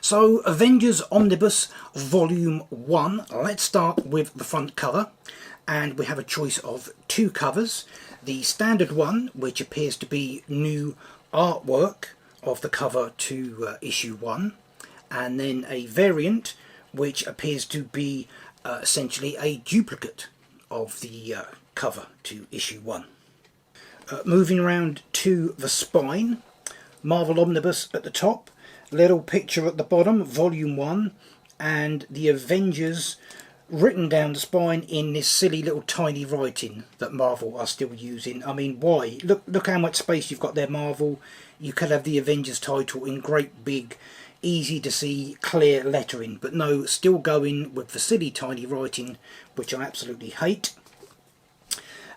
So, Avengers Omnibus Volume 1. Let's start with the front cover. And we have a choice of two covers. The standard one, which appears to be new artwork of the cover to issue 1. And then a variant, which appears to be essentially a duplicate of the cover to issue 1. Moving around to the spine, MARVEL Omnibus at the top, little picture at the bottom, Volume 1, and the Avengers written down the spine in this silly little tiny writing that Marvel are still using. I mean, why? Look how much space you've got there, Marvel. You could have the Avengers title in great big, easy to see, clear lettering, but no, still going with the silly tiny writing, which I absolutely hate.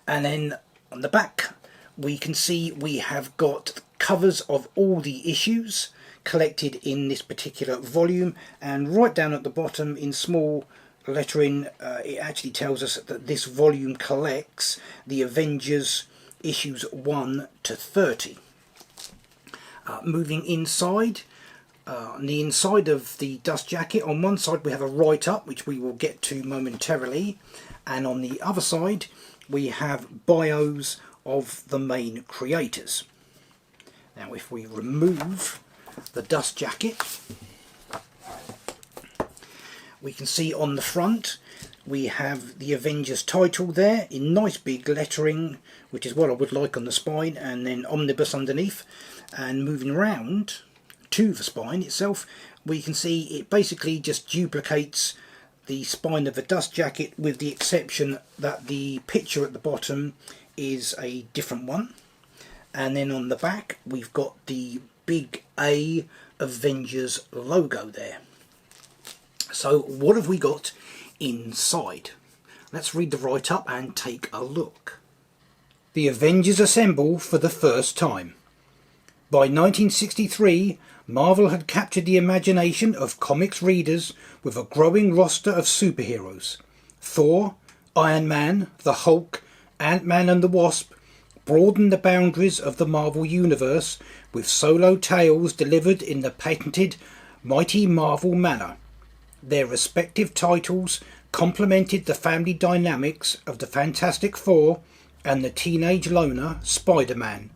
And then on the back, we can see we have got covers of all the issues collected in this particular volume, and right down at the bottom in small lettering it actually tells us that this volume collects the Avengers issues 1 to 30. Moving inside, on the inside of the dust jacket, on one side we have a write-up, which we will get to momentarily, and on the other side we have bios of the main creators. Now if we remove the dust jacket, we can see on the front we have the Avengers title there in nice big lettering, which is what I would like on the spine, and then Omnibus underneath. And moving around to the spine itself, we can see it basically just duplicates the spine of the dust jacket, with the exception that the picture at the bottom is a different one. And then on the back we've got the big A Avengers logo there. So what have we got inside? Let's read the write-up and take a look. The Avengers assemble for the first time. By 1963, Marvel had captured the imagination of comics readers with a growing roster of superheroes. Thor, Iron Man, the Hulk, Ant-Man and the Wasp broadened the boundaries of the Marvel Universe with solo tales delivered in the patented Mighty Marvel manner. Their respective titles complemented the family dynamics of the Fantastic Four and the teenage loner Spider-Man,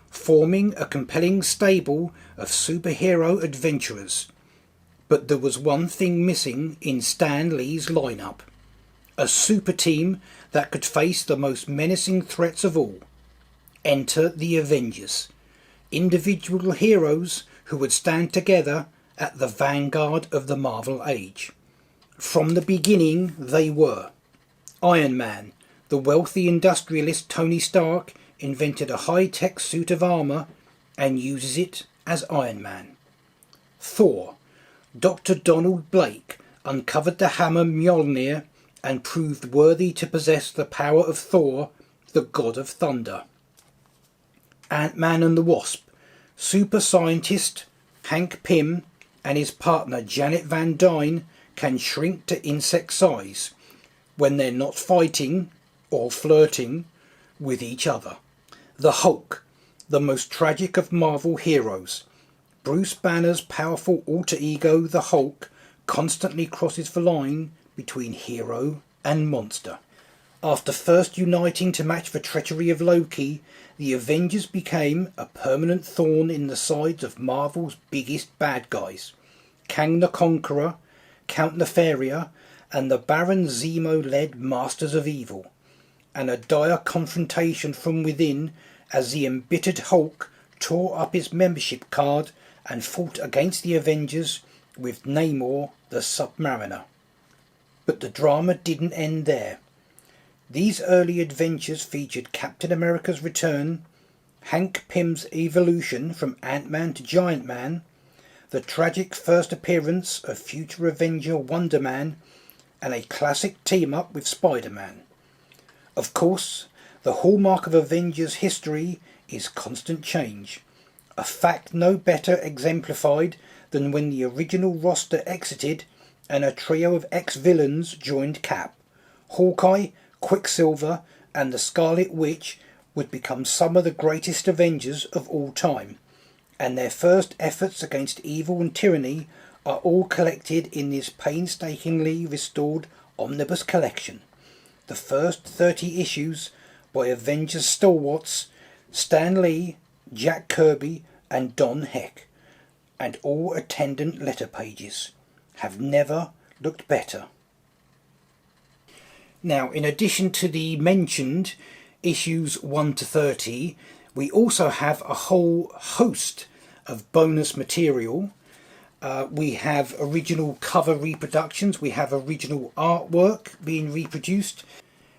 forming a compelling stable of superhero adventurers. But there was one thing missing in Stan Lee's lineup: a super team that could face the most menacing threats of all. Enter the Avengers, individual heroes who would stand together at the vanguard of the Marvel Age. From the beginning they were: Iron Man, the wealthy industrialist Tony Stark, invented a high-tech suit of armour and uses it as Iron Man. Thor, Dr. Donald Blake, uncovered the hammer Mjolnir and proved worthy to possess the power of Thor, the god of thunder. Ant-Man and the Wasp, super scientist Hank Pym and his partner Janet Van Dyne can shrink to insect size when they're not fighting or flirting with each other. The Hulk, the most tragic of Marvel heroes. Bruce Banner's powerful alter ego, the Hulk, constantly crosses the line between hero and monster. After first uniting to match the treachery of Loki, the Avengers became a permanent thorn in the sides of Marvel's biggest bad guys: Kang the Conqueror, Count Nefaria, and the Baron Zemo-led Masters of Evil, and a dire confrontation from within as the embittered Hulk tore up his membership card and fought against the Avengers with Namor the Submariner. But the drama didn't end there. These early adventures featured Captain America's return, Hank Pym's evolution from Ant-Man to Giant Man, the tragic first appearance of future Avenger Wonder Man, and a classic team-up with Spider-Man. Of course, the hallmark of Avengers history is constant change, a fact no better exemplified than when the original roster exited and a trio of ex-villains joined Cap. Hawkeye, Quicksilver and the Scarlet Witch would become some of the greatest Avengers of all time, and their first efforts against evil and tyranny are all collected in this painstakingly restored omnibus collection. The first 30 issues by Avengers stalwarts Stan Lee, Jack Kirby and Don Heck, and all attendant letter pages, have never looked better. Now, in addition to the mentioned issues 1 to 30, we also have a whole host of bonus material. We have original cover reproductions, we have original artwork being reproduced,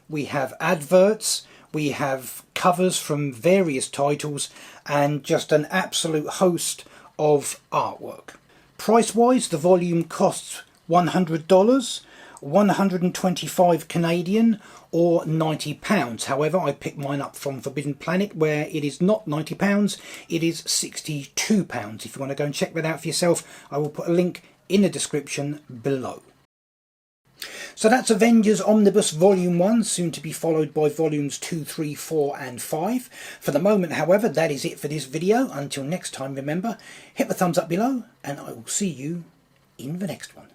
we have adverts, we have covers from various titles, and just an absolute host of artwork. Price-wise, the volume costs $100, 125 Canadian or £90. However, I picked mine up from Forbidden Planet, where it is not £90, it is £62. If you want to go and check that out for yourself, I will put a link in the description below. So that's Avengers Omnibus Volume 1, soon to be followed by Volumes 2, 3, 4 and 5. For the moment, however, that is it for this video. Until next time, remember, hit the thumbs up below, and I will see you in the next one.